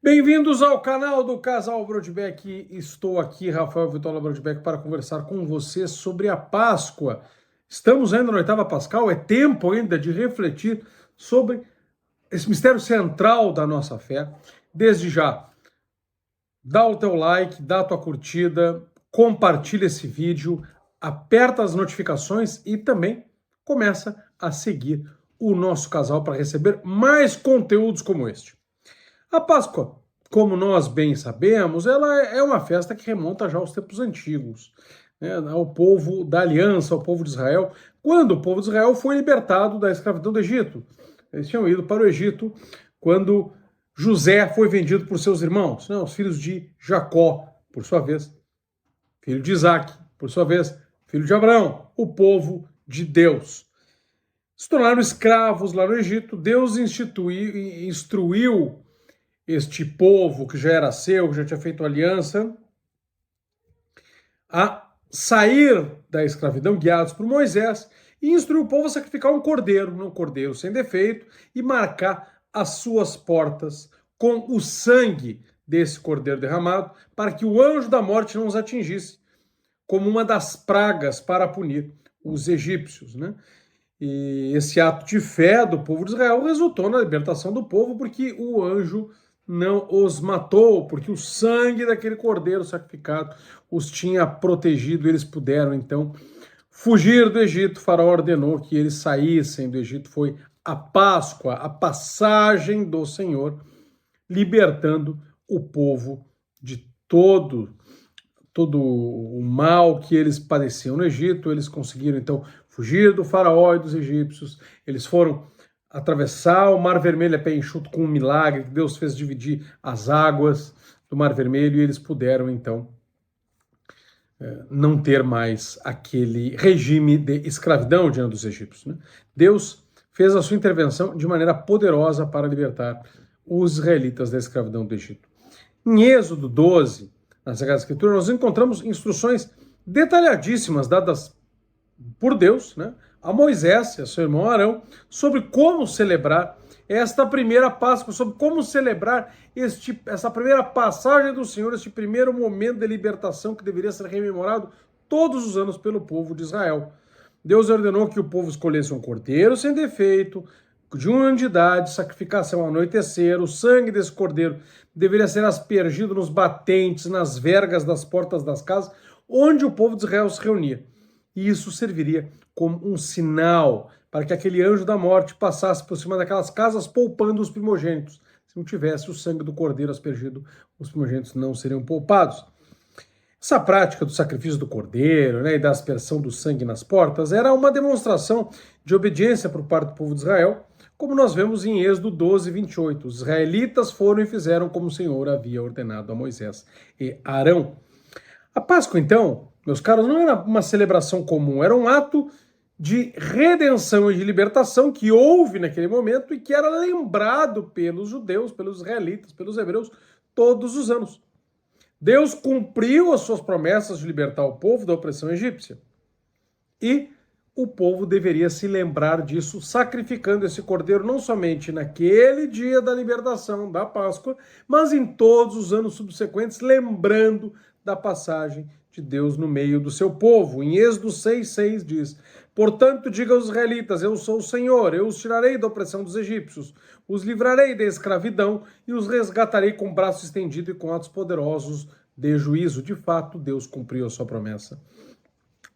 Bem-vindos ao canal do Casal Brodbeck. Estou aqui, Rafael Vitória Brodbeck, para conversar com você sobre a Páscoa. Estamos ainda na oitava pascal, é tempo ainda de refletir sobre esse mistério central da nossa fé. Desde já, dá o teu like, dá a tua curtida, compartilha esse vídeo, aperta as notificações e também começa a seguir o nosso canal para receber mais conteúdos como este. A Páscoa, como nós bem sabemos, ela é uma festa que remonta já aos tempos antigos, né, ao povo da aliança, ao povo de Israel, quando o povo de Israel foi libertado da escravidão do Egito. Eles tinham ido para o Egito quando José foi vendido por seus irmãos, né, os filhos de Jacó, por sua vez, filho de Isaac, por sua vez, filho de Abraão, o povo de Deus. Se tornaram escravos lá no Egito. Deus instruiu este povo que já era seu, que já tinha feito aliança, a sair da escravidão, guiados por Moisés, e instruiu o povo a sacrificar um cordeiro sem defeito, e marcar as suas portas com o sangue desse cordeiro derramado, para que o anjo da morte não os atingisse, como uma das pragas para punir os egípcios, né? E esse ato de fé do povo de Israel resultou na libertação do povo, porque o anjo não os matou, porque o sangue daquele cordeiro sacrificado os tinha protegido. Eles puderam, então, fugir do Egito. O faraó ordenou que eles saíssem do Egito. Foi a Páscoa, a passagem do Senhor, libertando o povo de todo o mal que eles padeciam no Egito. Eles conseguiram, então, fugir do faraó e dos egípcios. Eles foram atravessar o Mar Vermelho a pé enxuto com um milagre, que Deus fez dividir as águas do Mar Vermelho, e eles puderam, então, não ter mais aquele regime de escravidão diante dos egípcios, né? Deus fez a sua intervenção de maneira poderosa para libertar os israelitas da escravidão do Egito. Em Êxodo 12, na Sagrada Escritura, nós encontramos instruções detalhadíssimas dadas por Deus, né, a Moisés e a seu irmão Arão, sobre como celebrar esta primeira Páscoa, sobre como celebrar essa primeira passagem do Senhor, este primeiro momento de libertação que deveria ser rememorado todos os anos pelo povo de Israel. Deus ordenou que o povo escolhesse um cordeiro sem defeito, de 1 ano de idade, sacrificasse ao anoitecer. O sangue desse cordeiro deveria ser aspergido nos batentes, nas vergas das portas das casas, onde o povo de Israel se reunia. E isso serviria como um sinal para que aquele anjo da morte passasse por cima daquelas casas, poupando os primogênitos. Se não tivesse o sangue do cordeiro aspergido, os primogênitos não seriam poupados. Essa prática do sacrifício do cordeiro, né, e da aspersão do sangue nas portas era uma demonstração de obediência por parte do povo de Israel, como nós vemos em Êxodo 12, 28. Os israelitas foram e fizeram como o Senhor havia ordenado a Moisés e Arão. A Páscoa, então, meus caros, não era uma celebração comum, era um ato de redenção e de libertação que houve naquele momento e que era lembrado pelos judeus, pelos israelitas, pelos hebreus, todos os anos. Deus cumpriu as suas promessas de libertar o povo da opressão egípcia. E o povo deveria se lembrar disso, sacrificando esse cordeiro não somente naquele dia da libertação, da Páscoa, mas em todos os anos subsequentes, lembrando da passagem de Deus no meio do seu povo. Em Êxodo 6,6 diz: portanto, diga aos israelitas, eu sou o Senhor, eu os tirarei da opressão dos egípcios, os livrarei da escravidão e os resgatarei com braço estendido e com atos poderosos de juízo. De fato, Deus cumpriu a sua promessa.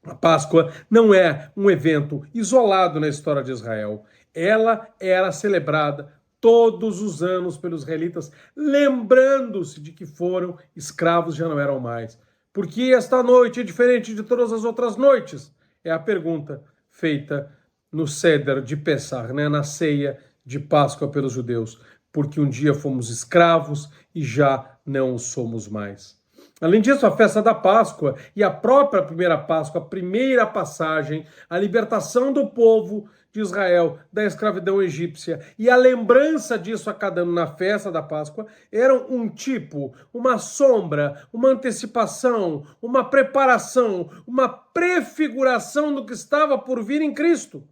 A Páscoa não é um evento isolado na história de Israel. Ela era celebrada todos os anos pelos israelitas, lembrando-se de que foram escravos, já não eram mais. Por que esta noite é diferente de todas as outras noites? É a pergunta feita no Seder de Pessah, né, na ceia de Páscoa pelos judeus. Porque um dia fomos escravos e já não o somos mais. Além disso, a festa da Páscoa e a própria primeira Páscoa, a primeira passagem, a libertação do povo de Israel da escravidão egípcia e a lembrança disso a cada ano na festa da Páscoa eram um tipo, uma sombra, uma antecipação, uma preparação, uma prefiguração do que estava por vir em Cristo.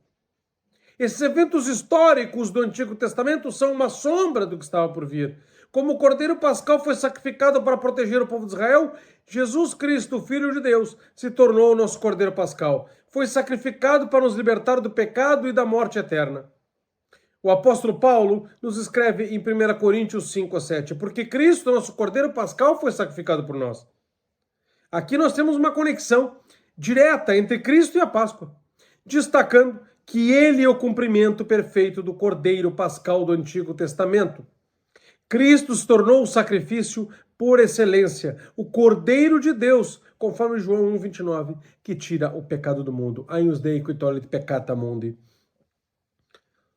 Esses eventos históricos do Antigo Testamento são uma sombra do que estava por vir. Como o Cordeiro Pascal foi sacrificado para proteger o povo de Israel, Jesus Cristo, Filho de Deus, se tornou o nosso Cordeiro Pascal. Foi sacrificado para nos libertar do pecado e da morte eterna. O apóstolo Paulo nos escreve em 1 Coríntios 5:7, porque Cristo, nosso Cordeiro Pascal, foi sacrificado por nós. Aqui nós temos uma conexão direta entre Cristo e a Páscoa, destacando que ele é o cumprimento perfeito do Cordeiro Pascal do Antigo Testamento. Cristo se tornou o sacrifício por excelência, o Cordeiro de Deus, conforme João 1,29, que tira o pecado do mundo. Agnus Dei qui tollit peccata mundi.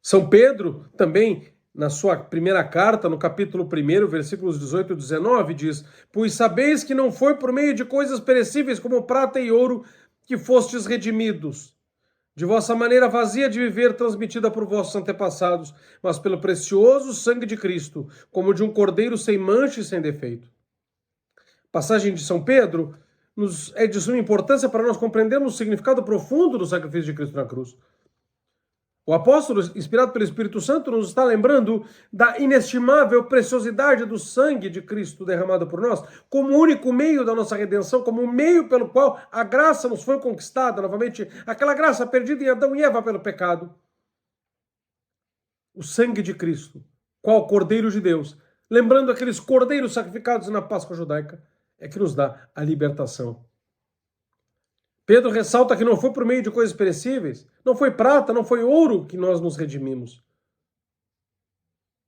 São Pedro também, na sua primeira carta, no capítulo 1, versículos 18 e 19, diz: pois sabeis que não foi por meio de coisas perecíveis como prata e ouro que fostes redimidos, de vossa maneira vazia de viver transmitida por vossos antepassados, mas pelo precioso sangue de Cristo, como de um cordeiro sem mancha e sem defeito. Passagem de São Pedro é de suma importância para nós compreendermos o significado profundo do sacrifício de Cristo na cruz. O apóstolo, inspirado pelo Espírito Santo, nos está lembrando da inestimável preciosidade do sangue de Cristo derramado por nós, como o único meio da nossa redenção, como o meio pelo qual a graça nos foi conquistada, novamente, aquela graça perdida em Adão e Eva pelo pecado. O sangue de Cristo, qual Cordeiro de Deus, lembrando aqueles cordeiros sacrificados na Páscoa judaica, é que nos dá a libertação. Pedro ressalta que não foi por meio de coisas perecíveis, não foi prata, não foi ouro que nós nos redimimos.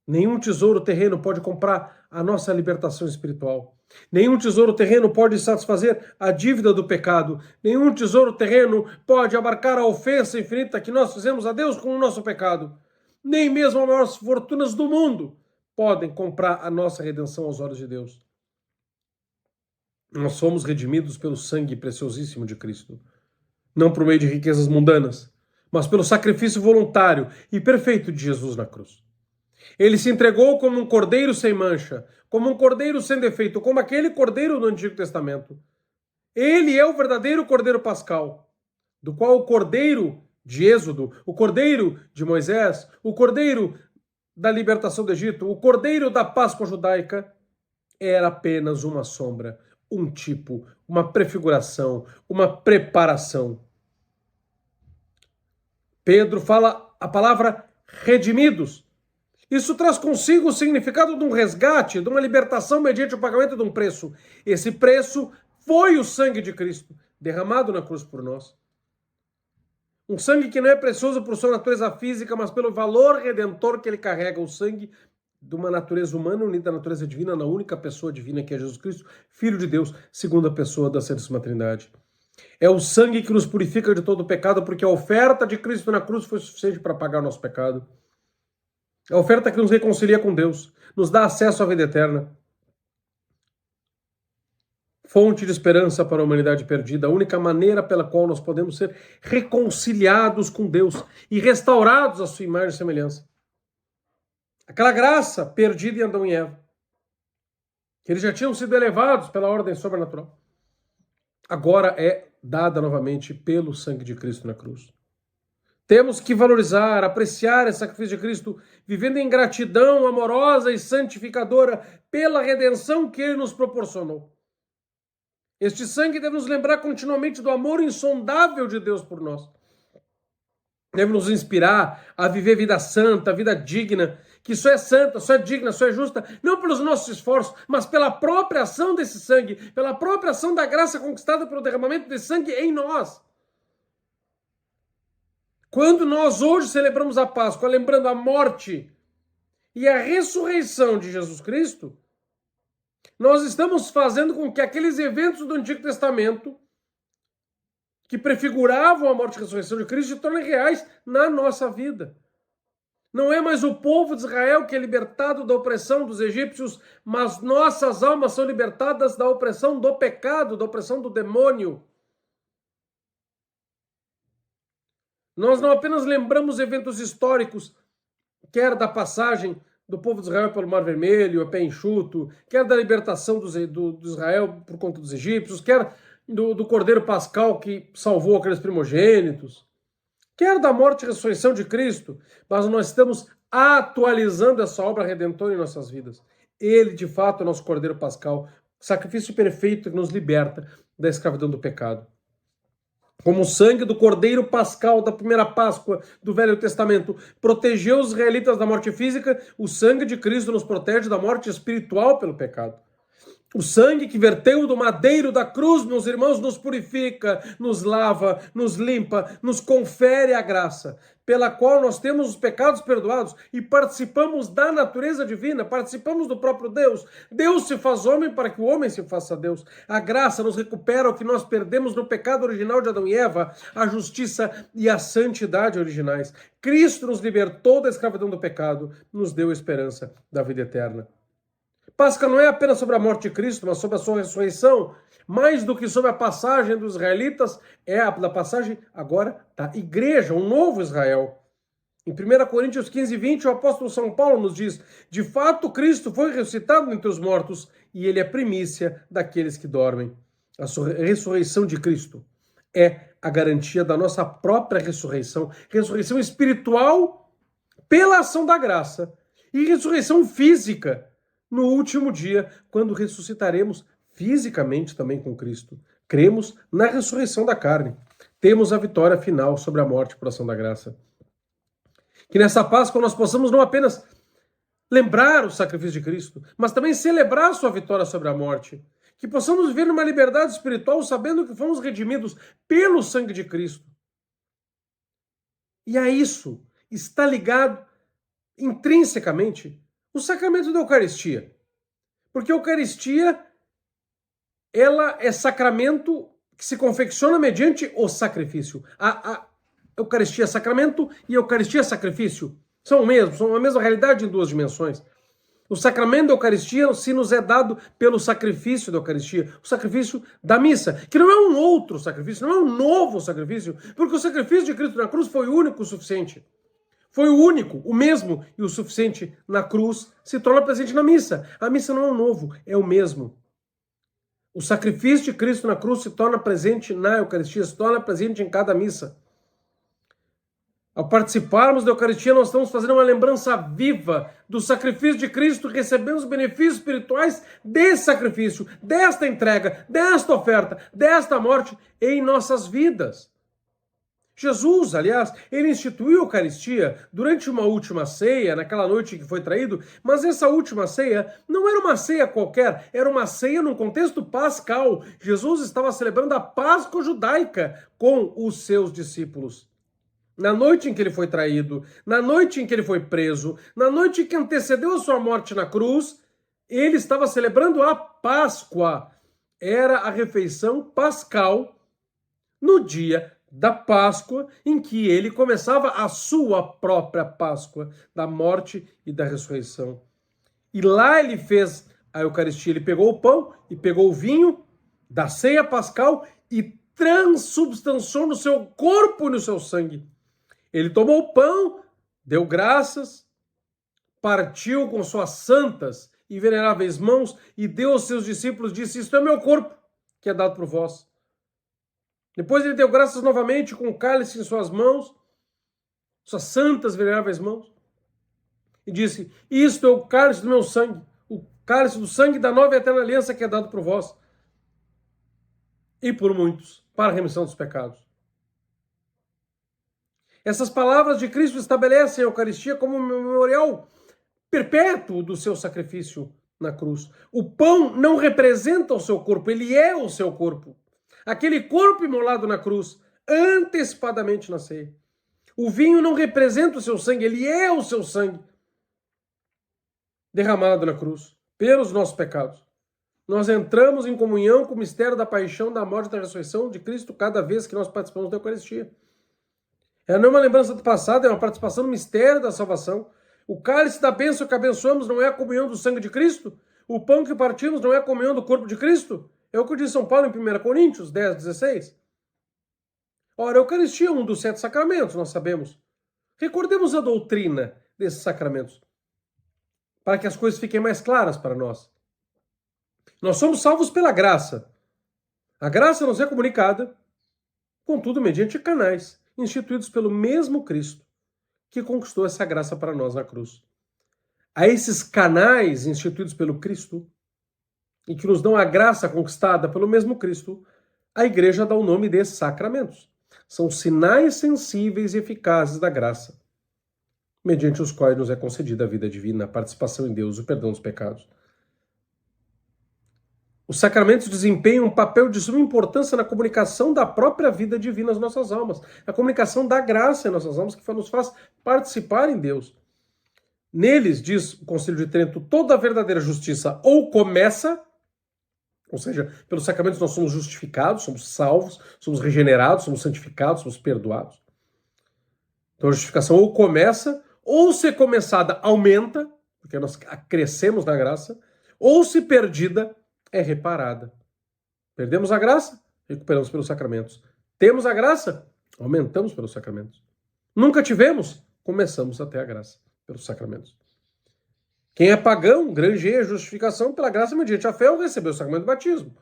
Nenhum tesouro terreno pode comprar a nossa libertação espiritual. Nenhum tesouro terreno pode satisfazer a dívida do pecado. Nenhum tesouro terreno pode abarcar a ofensa infinita que nós fizemos a Deus com o nosso pecado. Nem mesmo as maiores fortunas do mundo podem comprar a nossa redenção aos olhos de Deus. Nós somos redimidos pelo sangue preciosíssimo de Cristo. Não por meio de riquezas mundanas, mas pelo sacrifício voluntário e perfeito de Jesus na cruz. Ele se entregou como um cordeiro sem mancha, como um cordeiro sem defeito, como aquele cordeiro do Antigo Testamento. Ele é o verdadeiro Cordeiro Pascal, do qual o cordeiro de Êxodo, o cordeiro de Moisés, o cordeiro da libertação do Egito, o cordeiro da Páscoa judaica, era apenas uma sombra, um tipo, uma prefiguração, uma preparação. Pedro fala a palavra redimidos. Isso traz consigo o significado de um resgate, de uma libertação mediante o pagamento de um preço. Esse preço foi o sangue de Cristo, derramado na cruz por nós. Um sangue que não é precioso por sua natureza física, mas pelo valor redentor que ele carrega, o sangue de uma natureza humana unida à natureza divina, na única pessoa divina que é Jesus Cristo, Filho de Deus, segunda pessoa da Santíssima Trindade. É o sangue que nos purifica de todo o pecado, porque a oferta de Cristo na cruz foi suficiente para pagar o nosso pecado. É a oferta que nos reconcilia com Deus, nos dá acesso à vida eterna. Fonte de esperança para a humanidade perdida, a única maneira pela qual nós podemos ser reconciliados com Deus e restaurados à sua imagem e semelhança. Aquela graça perdida em Adão e Eva, que eles já tinham sido elevados pela ordem sobrenatural, agora é dada novamente pelo sangue de Cristo na cruz. Temos que valorizar, apreciar esse sacrifício de Cristo, vivendo em gratidão amorosa e santificadora pela redenção que Ele nos proporcionou. Este sangue deve nos lembrar continuamente do amor insondável de Deus por nós. Deve nos inspirar a viver vida santa, vida digna, que só é santa, só é digna, só é justa, não pelos nossos esforços, mas pela própria ação desse sangue, pela própria ação da graça conquistada pelo derramamento desse sangue em nós. Quando nós hoje celebramos a Páscoa, lembrando a morte e a ressurreição de Jesus Cristo, nós estamos fazendo com que aqueles eventos do Antigo Testamento que prefiguravam a morte e a ressurreição de Cristo se tornem reais na nossa vida. Não é mais o povo de Israel que é libertado da opressão dos egípcios, mas nossas almas são libertadas da opressão do pecado, da opressão do demônio. Nós não apenas lembramos eventos históricos, quer da passagem do povo de Israel pelo Mar Vermelho, a pé enxuto, quer da libertação do Israel por conta dos egípcios, quer do Cordeiro Pascal que salvou aqueles primogênitos, quer da morte e ressurreição de Cristo, mas nós estamos atualizando essa obra redentora em nossas vidas. Ele, de fato, é o nosso Cordeiro Pascal, sacrifício perfeito que nos liberta da escravidão do pecado. Como o sangue do Cordeiro Pascal da primeira Páscoa do Velho Testamento protegeu os israelitas da morte física, o sangue de Cristo nos protege da morte espiritual pelo pecado. O sangue que verteu do madeiro da cruz, meus irmãos, nos purifica, nos lava, nos limpa, nos confere a graça, pela qual nós temos os pecados perdoados e participamos da natureza divina, participamos do próprio Deus. Deus se faz homem para que o homem se faça Deus. A graça nos recupera o que nós perdemos no pecado original de Adão e Eva, a justiça e a santidade originais. Cristo nos libertou da escravidão do pecado, nos deu esperança da vida eterna. Páscoa não é apenas sobre a morte de Cristo, mas sobre a sua ressurreição. Mais do que sobre a passagem dos israelitas, é a passagem agora da igreja, um novo Israel. Em 1 Coríntios 15, 20, o apóstolo São Paulo nos diz: de fato, Cristo foi ressuscitado entre os mortos e ele é primícia daqueles que dormem. A ressurreição de Cristo é a garantia da nossa própria ressurreição, ressurreição espiritual pela ação da graça e ressurreição física no último dia, quando ressuscitaremos fisicamente também com Cristo. Cremos na ressurreição da carne. Temos a vitória final sobre a morte por ação da graça. Que nessa Páscoa nós possamos não apenas lembrar o sacrifício de Cristo, mas também celebrar sua vitória sobre a morte. Que possamos viver numa liberdade espiritual sabendo que fomos redimidos pelo sangue de Cristo. E a isso está ligado intrinsecamente o sacramento da Eucaristia. Porque a Eucaristia, ela é sacramento que se confecciona mediante o sacrifício. A Eucaristia é sacramento e a Eucaristia é sacrifício. São o mesmo, são a mesma realidade em duas dimensões. O sacramento da Eucaristia se nos é dado pelo sacrifício da Eucaristia, o sacrifício da missa, que não é um outro sacrifício, não é um novo sacrifício, porque o sacrifício de Cristo na cruz foi o único, o suficiente. Foi o único, o mesmo e o suficiente na cruz, se torna presente na missa. A missa não é um novo, é o mesmo. O sacrifício de Cristo na cruz se torna presente na Eucaristia, se torna presente em cada missa. Ao participarmos da Eucaristia, nós estamos fazendo uma lembrança viva do sacrifício de Cristo, recebendo os benefícios espirituais desse sacrifício, desta entrega, desta oferta, desta morte em nossas vidas. Jesus, aliás, ele instituiu a Eucaristia durante uma última ceia, naquela noite que foi traído, mas essa última ceia não era uma ceia qualquer, era uma ceia num contexto pascal. Jesus estava celebrando a Páscoa judaica com os seus discípulos. Na noite em que ele foi traído, na noite em que ele foi preso, na noite que antecedeu a sua morte na cruz, ele estava celebrando a Páscoa. Era a refeição pascal no dia da Páscoa, em que ele começava a sua própria Páscoa, da morte e da ressurreição. E lá ele fez a Eucaristia, ele pegou o pão e pegou o vinho da ceia pascal e transubstanciou no seu corpo e no seu sangue. Ele tomou o pão, deu graças, partiu com suas santas e veneráveis mãos e deu aos seus discípulos, disse: isto é meu corpo, que é dado por vós. Depois ele deu graças novamente com o cálice em suas mãos, suas santas veneráveis mãos, e disse: isto é o cálice do meu sangue, o cálice do sangue da nova e eterna aliança que é dado por vós e por muitos, para a remissão dos pecados. Essas palavras de Cristo estabelecem a Eucaristia como um memorial perpétuo do seu sacrifício na cruz. O pão não representa o seu corpo, ele é o seu corpo. Aquele corpo imolado na cruz, antecipadamente na ceia. O vinho não representa o seu sangue, ele é o seu sangue derramado na cruz, pelos nossos pecados. Nós entramos em comunhão com o mistério da paixão, da morte e da ressurreição de Cristo cada vez que nós participamos da Eucaristia. É não uma lembrança do passado, é uma participação no mistério da salvação. O cálice da bênção que abençoamos não é a comunhão do sangue de Cristo? O pão que partimos não é a comunhão do corpo de Cristo? É o que diz São Paulo em 1 Coríntios 10, 16. Ora, a Eucaristia é um dos 7 sacramentos, nós sabemos. Recordemos a doutrina desses sacramentos, para que as coisas fiquem mais claras para nós. Nós somos salvos pela graça. A graça nos é comunicada, contudo, mediante canais instituídos pelo mesmo Cristo, que conquistou essa graça para nós na cruz. a esses canais instituídos pelo Cristo e que nos dão a graça conquistada pelo mesmo Cristo, a igreja dá o nome de sacramentos. São sinais sensíveis e eficazes da graça, mediante os quais nos é concedida a vida divina, a participação em Deus, o perdão dos pecados. Os sacramentos desempenham um papel de suma importância na comunicação da própria vida divina às nossas almas, na comunicação da graça em nossas almas, que nos faz participar em Deus. Neles, diz o Concílio de Trento, toda a verdadeira justiça ou começa, ou seja, pelos sacramentos nós somos justificados, somos salvos, somos regenerados, somos santificados, somos perdoados. Então a justificação ou começa, ou se começada aumenta, porque nós crescemos na graça, ou se perdida, é reparada. Perdemos a graça, recuperamos pelos sacramentos. Temos a graça, aumentamos pelos sacramentos. Nunca tivemos, começamos a ter a graça pelos sacramentos. Quem é pagão granjeia a justificação pela graça mediante a fé ou recebeu o sacramento do batismo.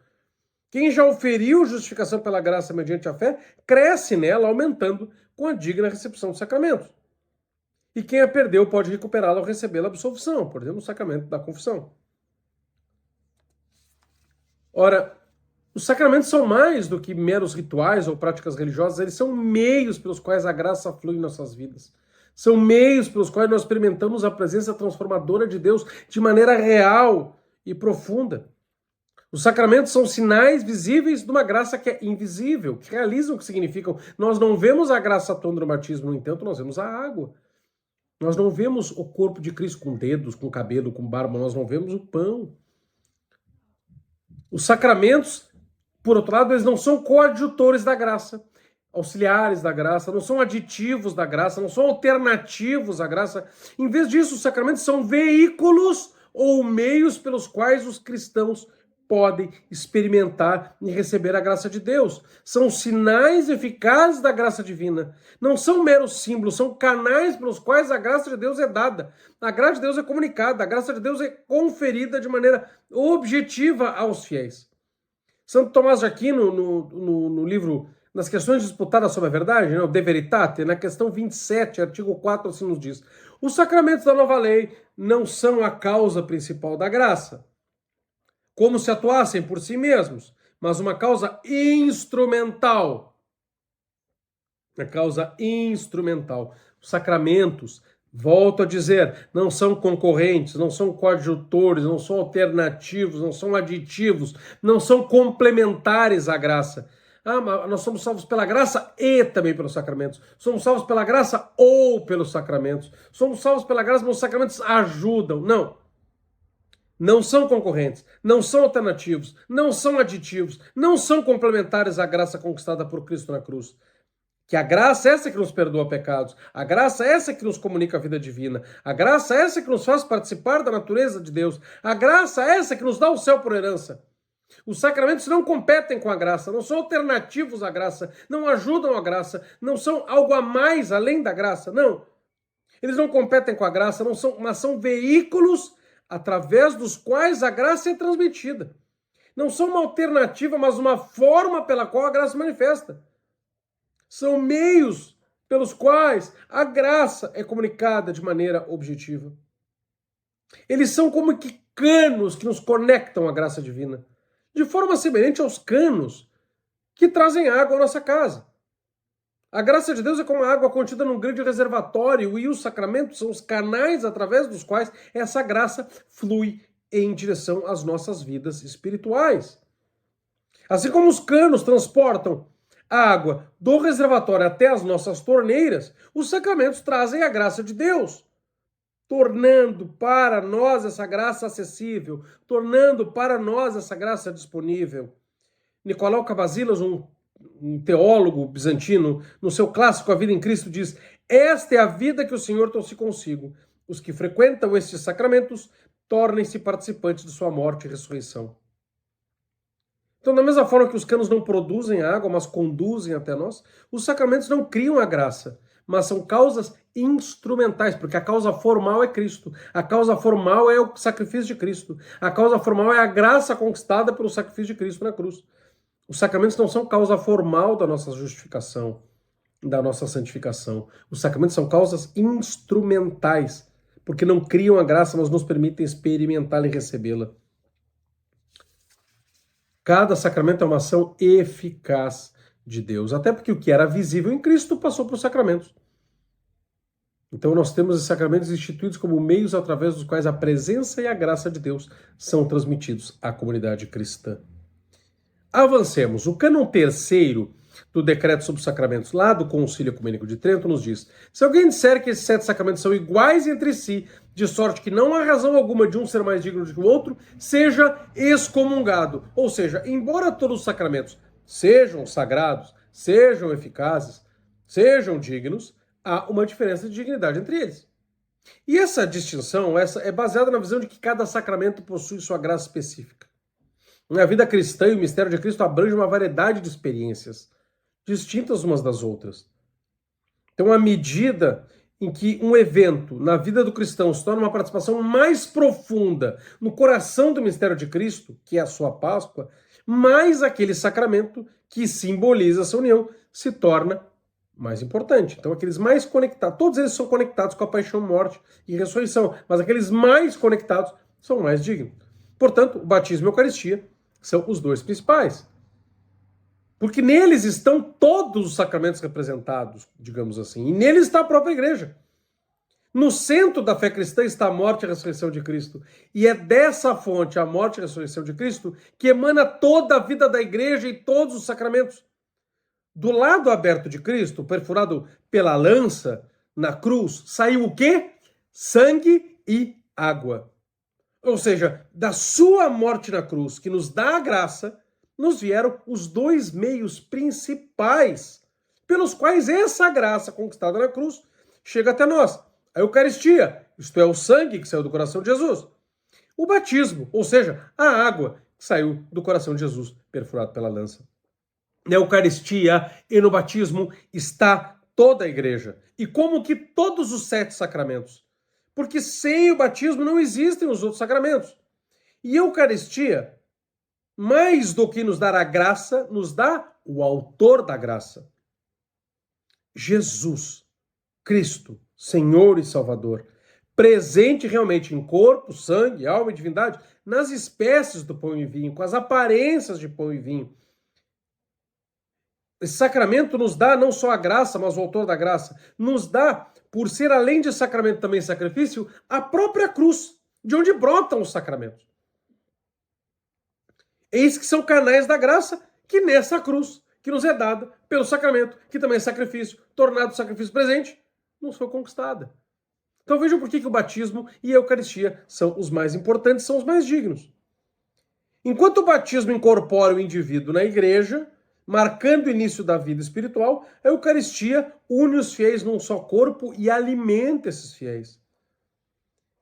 Quem já oferiu justificação pela graça mediante a fé, cresce nela, aumentando com a digna recepção dos sacramentos. E quem a perdeu pode recuperá-la ao receber a absolvição, por exemplo, o sacramento da confissão. Ora, os sacramentos são mais do que meros rituais ou práticas religiosas, eles são meios pelos quais a graça flui em nossas vidas. São meios pelos quais nós experimentamos a presença transformadora de Deus de maneira real e profunda. Os sacramentos são sinais visíveis de uma graça que é invisível, que realizam o que significam. Nós não vemos a graça atuando no batismo, no entanto, nós vemos a água. Nós não vemos o corpo de Cristo com dedos, com cabelo, com barba, nós não vemos o pão. Os sacramentos, por outro lado, eles não são coadjutores da graça, auxiliares da graça, não são aditivos da graça, não são alternativos à graça. Em vez disso, os sacramentos são veículos ou meios pelos quais os cristãos podem experimentar e receber a graça de Deus. São sinais eficazes da graça divina. Não são meros símbolos, são canais pelos quais a graça de Deus é dada. A graça de Deus é comunicada, a graça de Deus é conferida de maneira objetiva aos fiéis. Santo Tomás de Aquino, no livro Nas Questões Disputadas sobre a Verdade, né, o De Veritate, na questão 27, artigo 4, assim nos diz: os sacramentos da nova lei não são a causa principal da graça, como se atuassem por si mesmos, mas uma causa instrumental. A causa instrumental. Os sacramentos, volto a dizer, não são concorrentes, não são coadjutores, não são alternativos, não são aditivos, não são complementares à graça. Mas nós somos salvos pela graça e também pelos sacramentos. Somos salvos pela graça ou pelos sacramentos. Somos salvos pela graça, mas os sacramentos ajudam. Não. Não são concorrentes, não são alternativos, não são aditivos, não são complementares à graça conquistada por Cristo na cruz. Que a graça é essa que nos perdoa pecados, a graça é essa que nos comunica a vida divina, a graça é essa que nos faz participar da natureza de Deus, a graça é essa que nos dá o céu por herança. Os sacramentos não competem com a graça, não são alternativos à graça, não ajudam a graça, não são algo a mais além da graça, não. Eles não competem com a graça, não são, mas são veículos através dos quais a graça é transmitida. Não são uma alternativa, mas uma forma pela qual a graça se manifesta. São meios pelos quais a graça é comunicada de maneira objetiva. Eles são como que canos que nos conectam à graça divina, de forma semelhante aos canos que trazem água à nossa casa. A graça de Deus é como a água contida num grande reservatório e os sacramentos são os canais através dos quais essa graça flui em direção às nossas vidas espirituais. Assim como os canos transportam a água do reservatório até as nossas torneiras, os sacramentos trazem a graça de Deus, tornando para nós essa graça acessível, tornando para nós essa graça disponível. Nicolau Cavazzilas, um teólogo bizantino, no seu clássico A Vida em Cristo, diz: esta é a vida que o Senhor trouxe consigo. Os que frequentam estes sacramentos tornem-se participantes de sua morte e ressurreição. Então, da mesma forma que os canos não produzem água, mas conduzem até nós, os sacramentos não criam a graça, mas são causas instrumentais, porque a causa formal é Cristo, a causa formal é o sacrifício de Cristo, a causa formal é a graça conquistada pelo sacrifício de Cristo na cruz. Os sacramentos não são causa formal da nossa justificação, da nossa santificação. Os sacramentos são causas instrumentais porque não criam a graça, mas nos permitem experimentá-la e recebê-la. Cada sacramento é uma ação eficaz de Deus, até porque o que era visível em Cristo passou para os sacramentos. Então nós temos os sacramentos instituídos como meios através dos quais a presença e a graça de Deus são transmitidos à comunidade cristã. Avancemos. O cânon terceiro do decreto sobre os sacramentos, lá do Concílio Ecumênico de Trento, nos diz: se alguém disser que esses 7 sacramentos são iguais entre si, de sorte que não há razão alguma de um ser mais digno do que o outro, seja excomungado. Ou seja, embora todos os sacramentos sejam sagrados, sejam eficazes, sejam dignos, há uma diferença de dignidade entre eles. E essa distinção é baseada na visão de que cada sacramento possui sua graça específica. A vida cristã e o mistério de Cristo abrangem uma variedade de experiências, distintas umas das outras. Então, à medida em que um evento na vida do cristão se torna uma participação mais profunda no coração do mistério de Cristo, que é a sua Páscoa, mais aquele sacramento que simboliza essa união se torna mais importante. Então, aqueles mais conectados, todos eles são conectados com a paixão, morte e ressurreição, mas aqueles mais conectados são mais dignos. Portanto, o batismo e a Eucaristia são os dois principais. Porque neles estão todos os sacramentos representados, digamos assim, e neles está a própria igreja. No centro da fé cristã está a morte e a ressurreição de Cristo. E é dessa fonte, a morte e a ressurreição de Cristo, que emana toda a vida da igreja e todos os sacramentos. Do lado aberto de Cristo, perfurado pela lança na cruz, saiu o quê? Sangue e água. Ou seja, da sua morte na cruz, que nos dá a graça, nos vieram os dois meios principais pelos quais essa graça conquistada na cruz chega até nós. A Eucaristia, isto é, o sangue que saiu do coração de Jesus. O batismo, ou seja, a água que saiu do coração de Jesus, perfurado pela lança. Na Eucaristia e no batismo está toda a igreja. E como que todos os 7 sacramentos. Porque sem o batismo não existem os outros sacramentos. E a Eucaristia, mais do que nos dar a graça, nos dá o autor da graça. Jesus, Cristo, Senhor e Salvador, presente realmente em corpo, sangue, alma e divindade, nas espécies do pão e vinho, com as aparências de pão e vinho. Esse sacramento nos dá não só a graça, mas o autor da graça. Nos dá, por ser além de sacramento também sacrifício, a própria cruz, de onde brotam os sacramentos. Eis que são canais da graça, que nessa cruz, que nos é dada pelo sacramento, que também é sacrifício, tornado sacrifício presente, nos foi conquistada. Então vejam por que o batismo e a Eucaristia são os mais importantes, são os mais dignos. Enquanto o batismo incorpora o indivíduo na igreja, marcando o início da vida espiritual, a Eucaristia une os fiéis num só corpo e alimenta esses fiéis.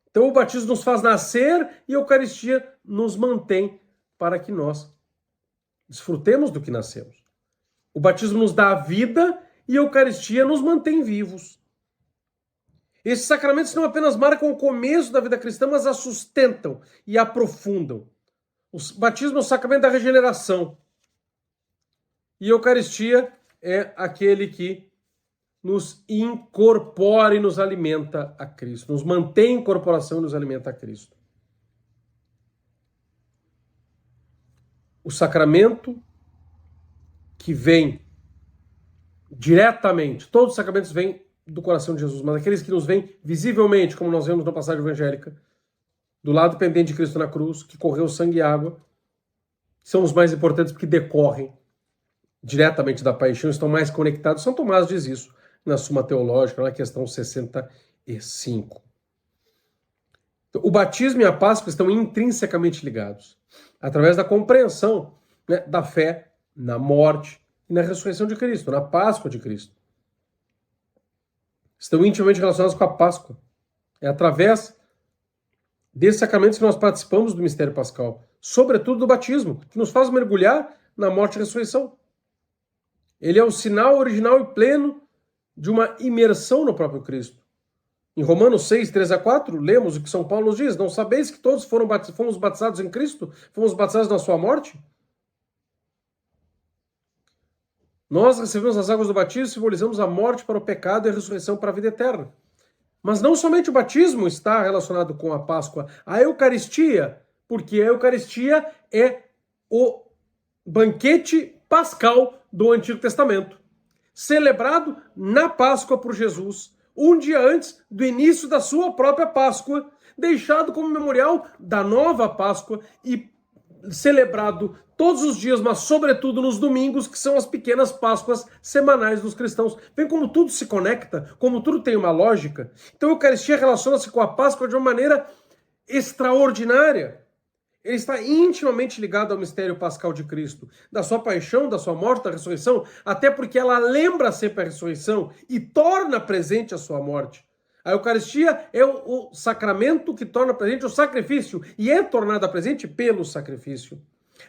Então o batismo nos faz nascer e a Eucaristia nos mantém para que nós desfrutemos do que nascemos. O batismo nos dá a vida e a Eucaristia nos mantém vivos. Esses sacramentos não apenas marcam o começo da vida cristã, mas a sustentam e aprofundam. O batismo é o sacramento da regeneração. E a Eucaristia é aquele que nos incorpora e nos alimenta a Cristo. Nos mantém em incorporação e nos alimenta a Cristo. O sacramento que vem diretamente, todos os sacramentos vêm do coração de Jesus, mas aqueles que nos vêm visivelmente, como nós vemos na passagem evangélica, do lado pendente de Cristo na cruz, que correu sangue e água, são os mais importantes porque decorrem diretamente da paixão, estão mais conectados. São Tomás diz isso na Suma Teológica, na questão 65. Então, o batismo e a Páscoa estão intrinsecamente ligados, através da compreensão, né, da fé na morte e na ressurreição de Cristo, na Páscoa de Cristo. Estão intimamente relacionados com a Páscoa. É através desses sacramentos que nós participamos do mistério pascal, sobretudo do batismo, que nos faz mergulhar na morte e ressurreição. Ele é o sinal original e pleno de uma imersão no próprio Cristo. Em Romanos 6, 3-4, lemos o que São Paulo nos diz: não sabeis que todos fomos batizados em Cristo? Fomos batizados na sua morte? Nós recebemos as águas do batismo e simbolizamos a morte para o pecado e a ressurreição para a vida eterna. Mas não somente o batismo está relacionado com a Páscoa, a Eucaristia, porque a Eucaristia é o banquete pascal do Antigo Testamento, celebrado na Páscoa por Jesus, um dia antes do início da sua própria Páscoa, deixado como memorial da nova Páscoa e celebrado todos os dias, mas sobretudo nos domingos, que são as pequenas Páscoas semanais dos cristãos. Vem como tudo se conecta, como tudo tem uma lógica. Então a Eucaristia relaciona-se com a Páscoa de uma maneira extraordinária. Ele está intimamente ligado ao mistério pascal de Cristo, da sua paixão, da sua morte, da ressurreição, até porque ela lembra sempre a ressurreição e torna presente a sua morte. A Eucaristia é o sacramento que torna presente o sacrifício e é tornada presente pelo sacrifício,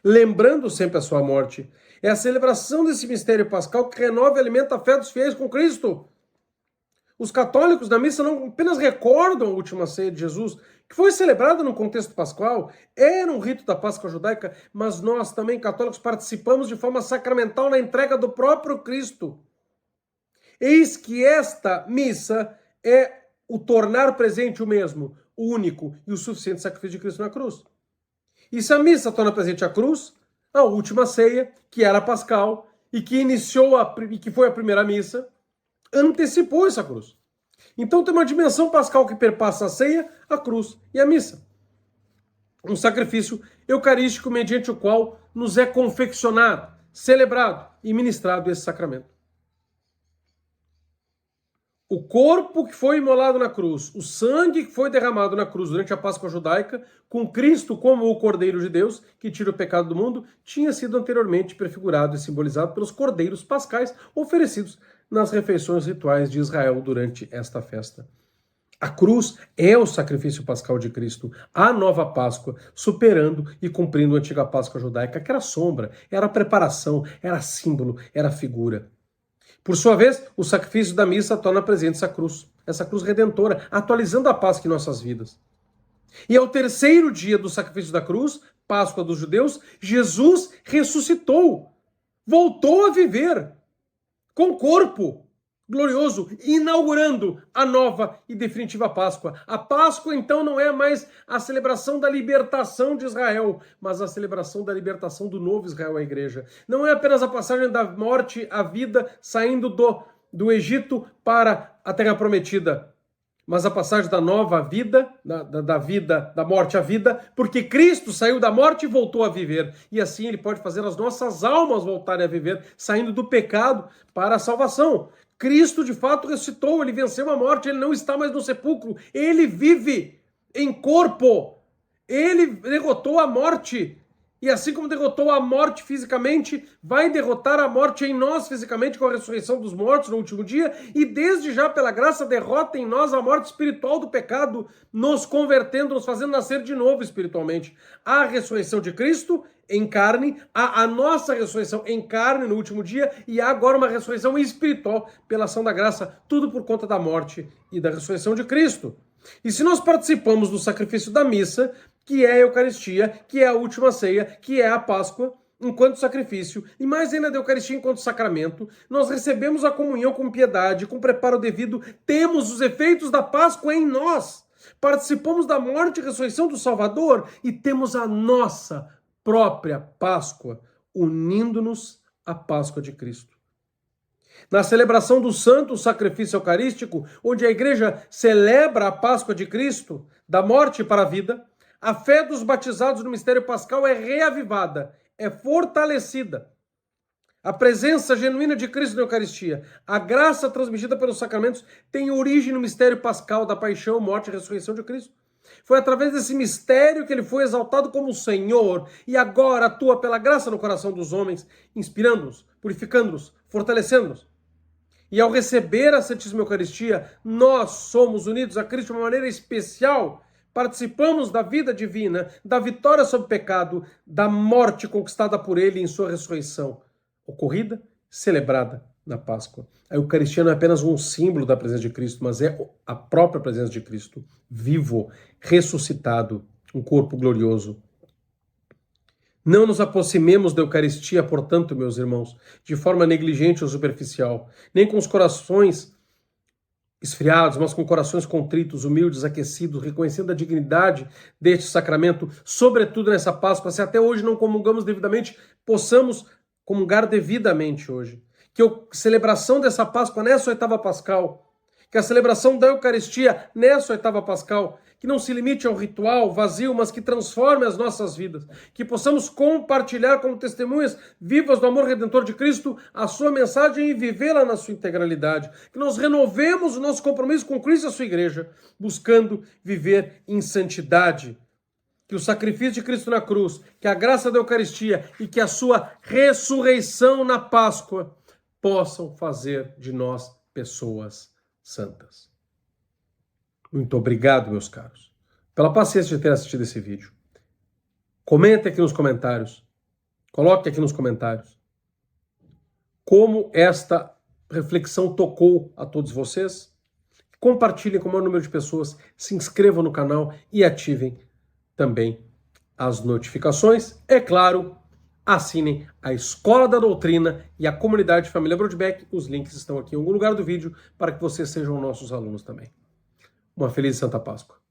lembrando sempre a sua morte. É a celebração desse mistério pascal que renova e alimenta a fé dos fiéis com Cristo. Os católicos na missa não apenas recordam a última ceia de Jesus, que foi celebrada no contexto pascual, era um rito da Páscoa judaica, mas nós também, católicos, participamos de forma sacramental na entrega do próprio Cristo. Eis que esta missa é o tornar presente o mesmo, o único e o suficiente sacrifício de Cristo na cruz. E se a missa torna presente a cruz, a última ceia, que era pascal e que que foi a primeira missa, antecipou essa cruz. Então tem uma dimensão pascal que perpassa a ceia, a cruz e a missa. Um sacrifício eucarístico mediante o qual nos é confeccionado, celebrado e ministrado esse sacramento. O corpo que foi imolado na cruz, o sangue que foi derramado na cruz durante a Páscoa judaica, com Cristo como o Cordeiro de Deus, que tira o pecado do mundo, tinha sido anteriormente prefigurado e simbolizado pelos cordeiros pascais oferecidos nas refeições rituais de Israel durante esta festa. A cruz é o sacrifício pascal de Cristo, a nova Páscoa, superando e cumprindo a antiga Páscoa judaica, que era sombra, era preparação, era símbolo, era figura. Por sua vez, o sacrifício da missa torna presente essa cruz redentora, atualizando a Páscoa em nossas vidas. E ao terceiro dia do sacrifício da cruz, Páscoa dos judeus, Jesus ressuscitou, voltou a viver, com corpo glorioso, inaugurando a nova e definitiva Páscoa. A Páscoa, então, não é mais a celebração da libertação de Israel, mas a celebração da libertação do novo Israel, a igreja. Não é apenas a passagem da morte à vida, saindo do Egito para a Terra Prometida, mas a passagem da nova vida, da morte à vida, porque Cristo saiu da morte e voltou a viver. E assim ele pode fazer as nossas almas voltarem a viver, saindo do pecado para a salvação. Cristo, de fato, ressuscitou, ele venceu a morte, ele não está mais no sepulcro, ele vive em corpo, ele derrotou a morte. E assim como derrotou a morte fisicamente, vai derrotar a morte em nós fisicamente com a ressurreição dos mortos no último dia, e desde já, pela graça, derrota em nós a morte espiritual do pecado, nos convertendo, nos fazendo nascer de novo espiritualmente. A ressurreição de Cristo em carne, a nossa ressurreição em carne no último dia, e há agora uma ressurreição espiritual pela ação da graça, tudo por conta da morte e da ressurreição de Cristo. E se nós participamos do sacrifício da missa, que é a Eucaristia, que é a última ceia, que é a Páscoa, enquanto sacrifício, e mais ainda da Eucaristia enquanto sacramento, nós recebemos a comunhão com piedade, com preparo devido, temos os efeitos da Páscoa em nós, participamos da morte e ressurreição do Salvador e temos a nossa própria Páscoa, unindo-nos à Páscoa de Cristo. Na celebração do santo sacrifício eucarístico, onde a igreja celebra a Páscoa de Cristo, da morte para a vida, a fé dos batizados no mistério pascal é reavivada, é fortalecida. A presença genuína de Cristo na Eucaristia, a graça transmitida pelos sacramentos, tem origem no mistério pascal da paixão, morte e ressurreição de Cristo. Foi através desse mistério que ele foi exaltado como Senhor e agora atua pela graça no coração dos homens, inspirando-os, purificando-os, fortalecendo-os. E ao receber a Santíssima Eucaristia, nós somos unidos a Cristo de uma maneira especial, participamos da vida divina, da vitória sobre o pecado, da morte conquistada por ele em sua ressurreição, ocorrida, celebrada na Páscoa. A Eucaristia não é apenas um símbolo da presença de Cristo, mas é a própria presença de Cristo, vivo, ressuscitado, um corpo glorioso. Não nos aproximemos da Eucaristia, portanto, meus irmãos, de forma negligente ou superficial, nem com os corações esfriados, mas com corações contritos, humildes, aquecidos, reconhecendo a dignidade deste sacramento, sobretudo nessa Páscoa, se até hoje não comungamos devidamente, possamos comungar devidamente hoje. Que a celebração dessa Páscoa nessa oitava pascal, que a celebração da Eucaristia nessa oitava pascal, que não se limite ao ritual vazio, mas que transforme as nossas vidas, que possamos compartilhar como testemunhas vivas do amor redentor de Cristo a sua mensagem e vivê-la na sua integralidade, que nós renovemos o nosso compromisso com Cristo e a sua igreja, buscando viver em santidade, que o sacrifício de Cristo na cruz, que a graça da Eucaristia e que a sua ressurreição na Páscoa possam fazer de nós pessoas santas. Muito obrigado, meus caros, pela paciência de ter assistido esse vídeo. Comente aqui nos comentários, coloque aqui nos comentários como esta reflexão tocou a todos vocês. Compartilhem com o maior número de pessoas, se inscrevam no canal e ativem também as notificações. É claro, assinem a Escola da Doutrina e a Comunidade Família Brodbeck. Os links estão aqui em algum lugar do vídeo para que vocês sejam nossos alunos também. Uma feliz Santa Páscoa.